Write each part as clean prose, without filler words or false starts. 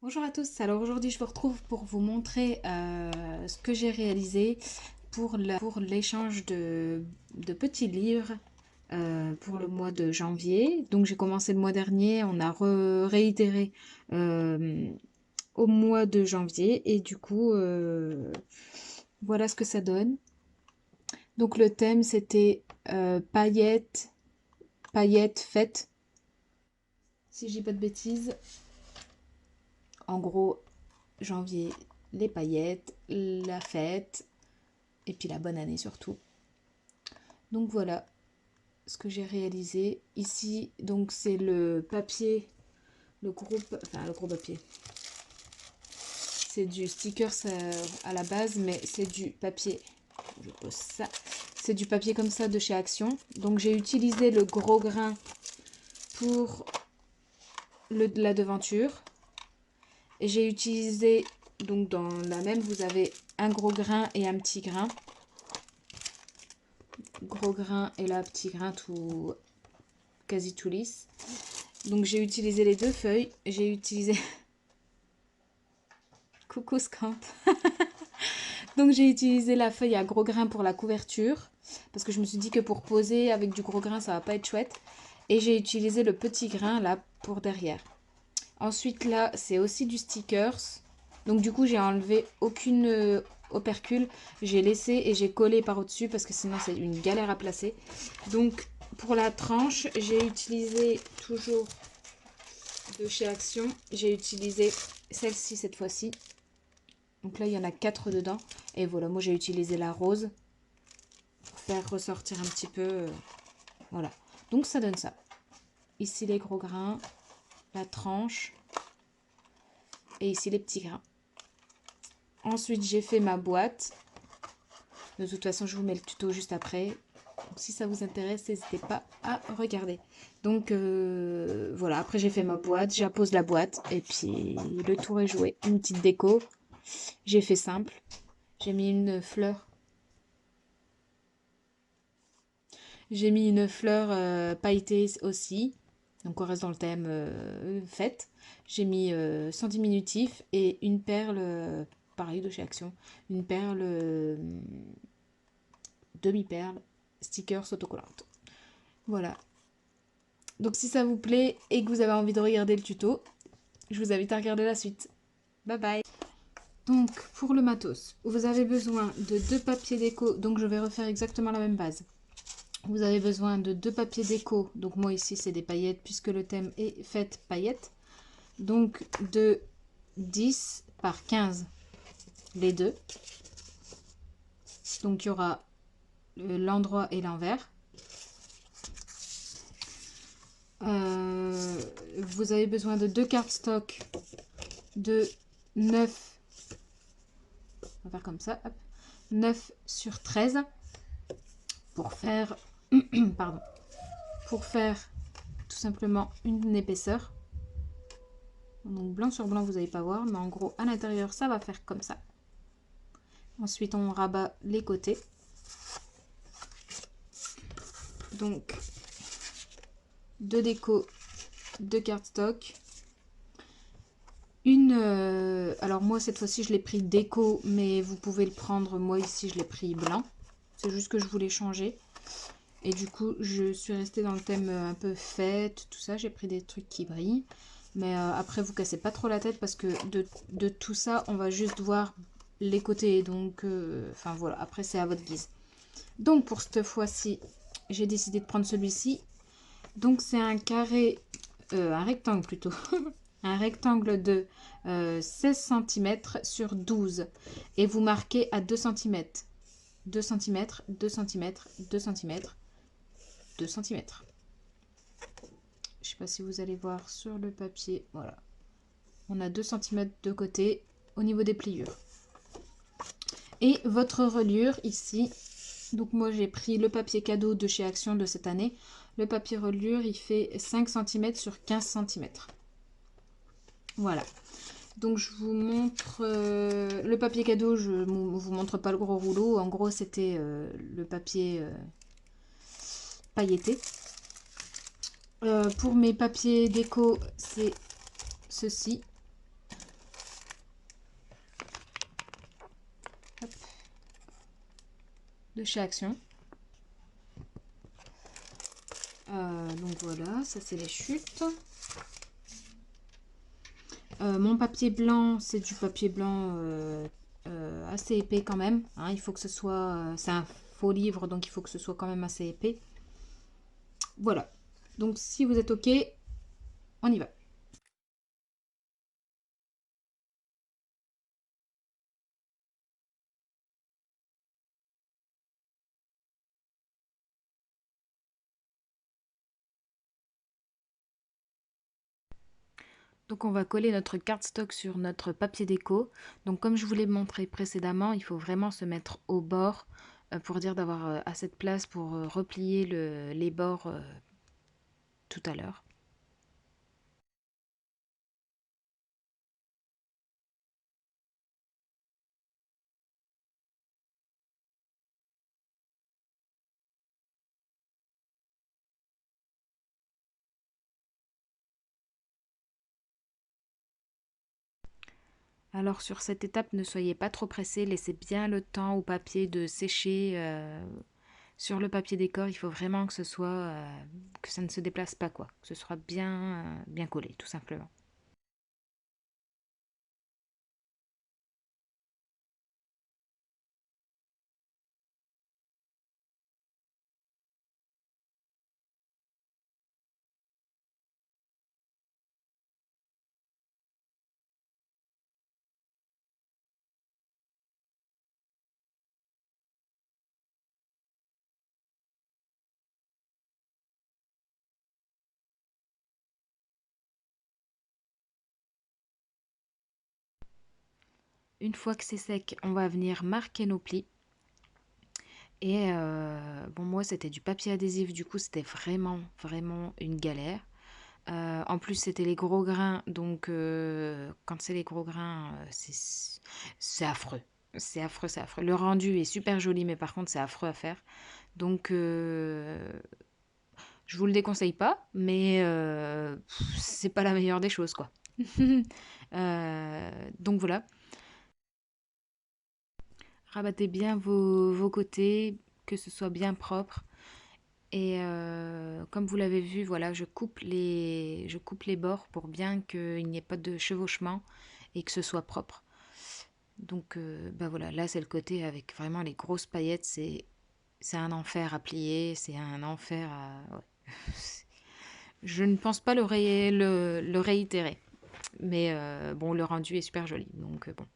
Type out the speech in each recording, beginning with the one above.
Bonjour à tous, alors aujourd'hui je vous retrouve pour vous montrer ce que j'ai réalisé pour l'échange de petits livres pour le mois de janvier. Donc j'ai commencé le mois dernier, on a réitéré euh, au mois de janvier et du coup voilà ce que ça donne. Donc le thème c'était paillettes, paillettes, fêtes, si je dis pas de bêtises. En gros, janvier, les paillettes, la fête et puis la bonne année surtout. Donc voilà ce que j'ai réalisé. Ici, donc c'est le papier, le gros papier. C'est du stickers à la base, mais c'est du papier. Je pose ça. C'est du papier comme ça de chez Action. Donc j'ai utilisé le gros grain pour la devanture. Et j'ai utilisé, donc dans la même, vous avez un gros grain et un petit grain. Gros grain et là petit grain tout quasi tout lisse. Donc j'ai utilisé les deux feuilles. J'ai utilisé coucou Scamp. Donc j'ai utilisé la feuille à gros grain pour la couverture parce que je me suis dit que pour poser avec du gros grain ça va pas être chouette. Et j'ai utilisé le petit grain là pour derrière. Ensuite là c'est aussi du stickers. Donc du coup j'ai enlevé aucune opercule. J'ai laissé et j'ai collé par au-dessus parce que sinon c'est une galère à placer. Donc pour la tranche j'ai utilisé toujours de chez Action. J'ai utilisé celle-ci cette fois-ci. Donc là, il y en a 4 dedans. Et voilà, moi j'ai utilisé la rose pour faire ressortir un petit peu. Voilà. Donc ça donne ça. Ici les gros grains, la tranche et ici les petits grains. Ensuite, j'ai fait ma boîte. De toute façon, je vous mets le tuto juste après. Donc, si ça vous intéresse, n'hésitez pas à regarder. Donc voilà, après j'ai fait ma boîte, j'appose la boîte et puis le tour est joué. Une petite déco. J'ai fait simple. J'ai mis une fleur. J'ai mis une fleur pailletée aussi. Donc on reste dans le thème fête. J'ai mis sans diminutif et une perle, pareil de chez Action, une perle, demi-perle, stickers autocollante. Voilà. Donc si ça vous plaît et que vous avez envie de regarder le tuto, je vous invite à regarder la suite. Bye bye. Donc pour le matos, vous avez besoin de deux papiers déco. Donc je vais refaire exactement la même base. Vous avez besoin de deux papiers déco. Donc moi ici c'est des paillettes puisque le thème est fête paillettes. Donc de 10 par 15 les deux. Donc il y aura l'endroit et l'envers. Vous avez besoin de deux cardstock de 9. On va faire comme ça. Hop, 9 sur 13 pour faire pardon, pour faire tout simplement une épaisseur. Donc blanc sur blanc vous n'allez pas voir, mais en gros à l'intérieur ça va faire comme ça. Ensuite on rabat les côtés. Donc deux déco, deux cardstock. Alors moi cette fois-ci je l'ai pris déco, mais vous pouvez le prendre, moi ici je l'ai pris blanc. C'est juste que je voulais changer. Et du coup je suis restée dans le thème un peu fête, tout ça. J'ai pris des trucs qui brillent. Mais après vous cassez pas trop la tête parce que de tout ça on va juste voir les côtés. Donc enfin voilà, après c'est à votre guise. Donc pour cette fois-ci j'ai décidé de prendre celui-ci. Donc c'est un carré, un rectangle plutôt. Un rectangle de 16 cm sur 12. Et vous marquez à 2 cm. 2 cm, 2 cm, 2 cm, 2 cm. Je ne sais pas si vous allez voir sur le papier. Voilà. On a 2 cm de côté au niveau des pliures. Et votre reliure ici. Donc moi j'ai pris le papier cadeau de chez Action de cette année. Le papier reliure il fait 5 cm sur 15 cm. Voilà. Donc je vous montre le papier cadeau, je ne vous montre pas le gros rouleau. En gros c'était le papier pailleté. Pour mes papiers déco, c'est ceci. de chez Action. Donc voilà, ça c'est les chutes. Mon papier blanc, c'est du papier blanc assez épais quand même. Hein, il faut que ce soit... c'est un faux livre, donc il faut que ce soit quand même assez épais. Voilà. Donc si vous êtes OK, on y va. Donc on va coller notre cardstock sur notre papier déco. Donc comme je vous l'ai montré précédemment, il faut vraiment se mettre au bord pour dire d'avoir assez de place pour replier les bords tout à l'heure. Alors sur cette étape, ne soyez pas trop pressés, laissez bien le temps au papier de sécher. Sur le papier décor, il faut vraiment que ce soit que ça ne se déplace pas quoi, que ce soit bien collé tout simplement. Une fois que c'est sec, on va venir marquer nos plis. Et bon, moi, c'était du papier adhésif, du coup, c'était vraiment une galère. En plus, c'était les gros grains, donc quand c'est les gros grains, c'est affreux. C'est affreux, c'est affreux. Le rendu est super joli, mais par contre, c'est affreux à faire. Donc, je vous le déconseille pas, mais c'est pas la meilleure des choses, quoi. Donc voilà, rabattez bien vos côtés, que ce soit bien propre. Et comme vous l'avez vu, voilà, je coupe les bords pour bien qu'il n'y ait pas de chevauchement et que ce soit propre. Donc bah voilà, là c'est le côté avec vraiment les grosses paillettes, c'est un enfer à plier, c'est un enfer à... ouais. Je ne pense pas le réitérer. Mais bon, le rendu est super joli. Donc bon,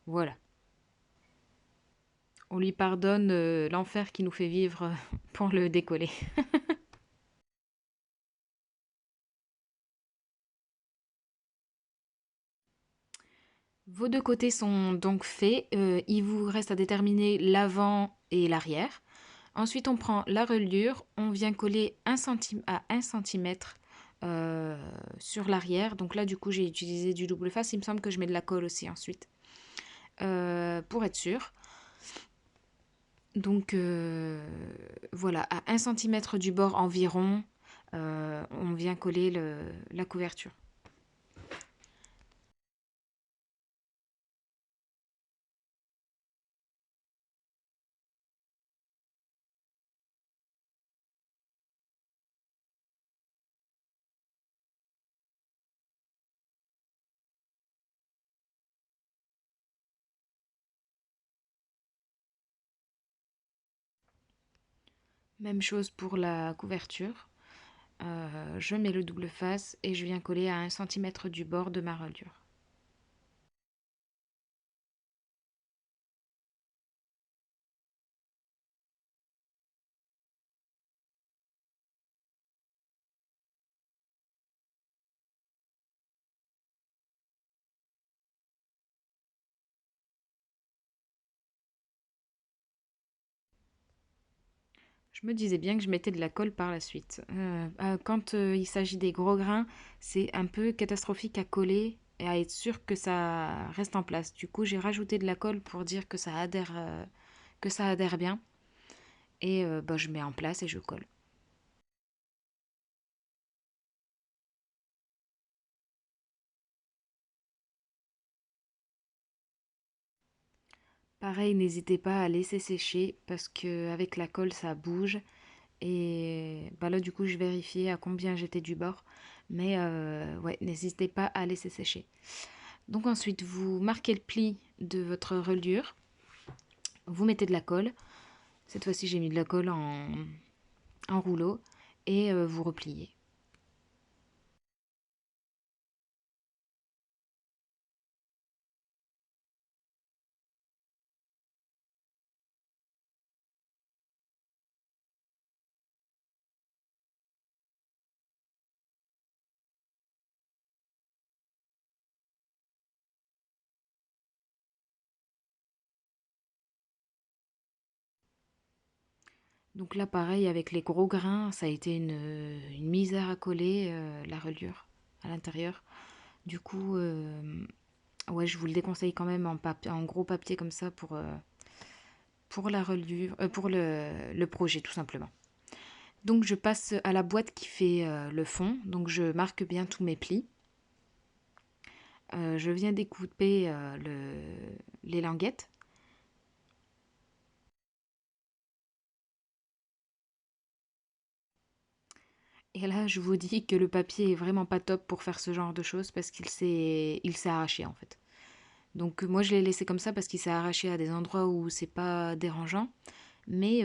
voilà. On lui pardonne l'enfer qu'il nous fait vivre pour le décoller. Vos deux côtés sont donc faits. Il vous reste à déterminer l'avant et l'arrière. Ensuite, on prend la reliure. On vient coller 1 cm à 1 cm sur l'arrière. Donc là, du coup, j'ai utilisé du double face. Il me semble que je mets de la colle aussi ensuite. Pour être sûr. Donc voilà, à 1 cm du bord environ, on vient coller la couverture. Même chose pour la couverture. Je mets le double face et je viens coller à 1 cm du bord de ma reliure. Je me disais bien que je mettais de la colle par la suite. Quand il s'agit des gros grains, c'est un peu catastrophique à coller et à être sûr que ça reste en place. Du coup, j'ai rajouté de la colle pour dire que ça adhère bien. Et bah, je mets en place et je colle. Pareil, n'hésitez pas à laisser sécher parce que avec la colle ça bouge et bah là du coup je vérifiais à combien j'étais du bord, mais ouais, n'hésitez pas à laisser sécher. Donc ensuite vous marquez le pli de votre reliure, vous mettez de la colle, cette fois-ci j'ai mis de la colle en rouleau et vous repliez. Donc là, pareil, avec les gros grains, ça a été une misère à coller la reliure à l'intérieur. Du coup, ouais, je vous le déconseille quand même en gros papier comme ça pour la reliure, pour le projet tout simplement. Donc je passe à la boîte qui fait le fond. Donc je marque bien tous mes plis. Je viens découper les languettes. Et là, je vous dis que le papier est vraiment pas top pour faire ce genre de choses parce qu'il s'est arraché en fait. Donc moi je l'ai laissé comme ça parce qu'il s'est arraché à des endroits où c'est pas dérangeant, mais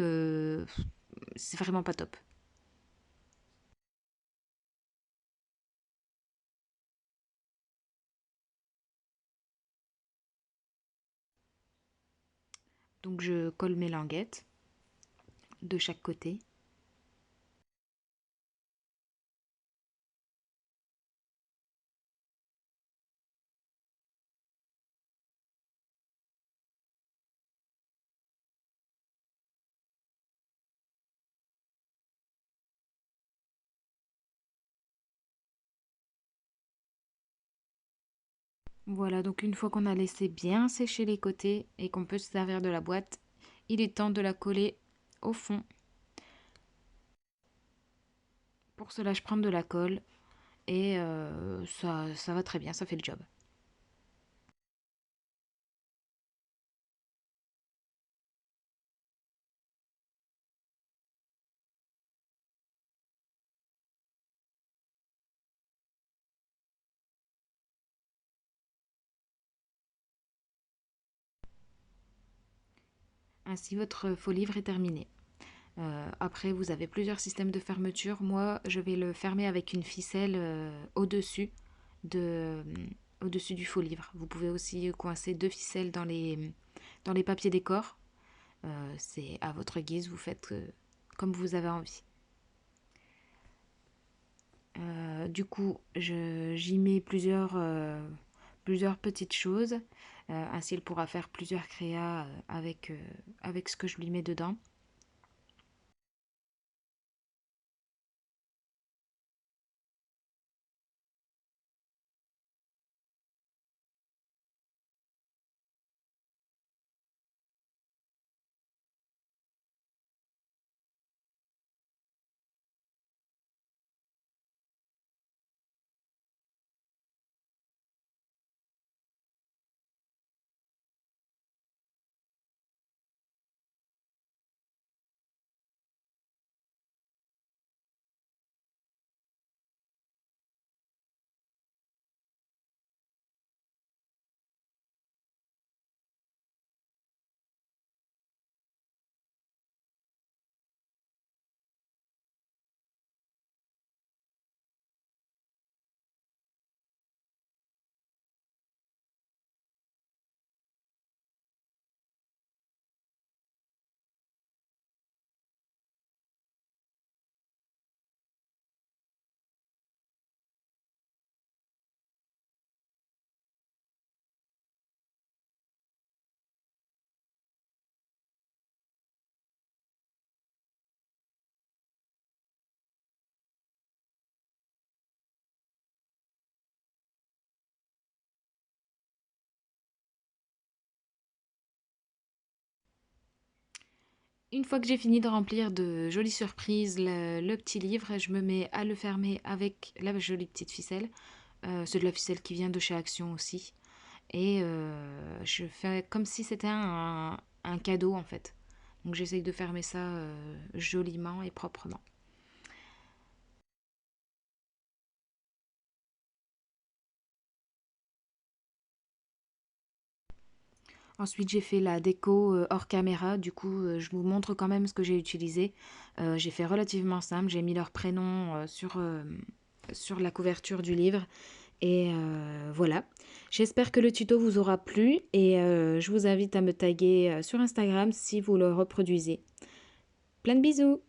c'est vraiment pas top. Donc je colle mes languettes de chaque côté. Voilà, donc une fois qu'on a laissé bien sécher les côtés et qu'on peut se servir de la boîte, il est temps de la coller au fond. Pour cela, je prends de la colle et ça va très bien, ça fait le job. Ainsi, votre faux livre est terminé. Après, vous avez plusieurs systèmes de fermeture. Moi, je vais le fermer avec une ficelle de, au-dessus du faux livre. Vous pouvez aussi coincer deux ficelles dans les papiers décor. C'est à votre guise, vous faites comme vous avez envie. Du coup, j'y mets plusieurs petites choses. Ainsi, elle pourra faire plusieurs créas avec ce que je lui mets dedans. Une fois que j'ai fini de remplir de jolies surprises le petit livre, je me mets à le fermer avec la jolie petite ficelle. C'est de la ficelle qui vient de chez Action aussi. et je fais comme si c'était un cadeau en fait. Donc j'essaye de fermer ça joliment et proprement. Ensuite, j'ai fait la déco hors caméra. Du coup, je vous montre quand même ce que j'ai utilisé. J'ai fait relativement simple. J'ai mis leur prénom sur la couverture du livre. Et voilà. J'espère que le tuto vous aura plu. Et je vous invite à me taguer sur Instagram si vous le reproduisez. Plein de bisous!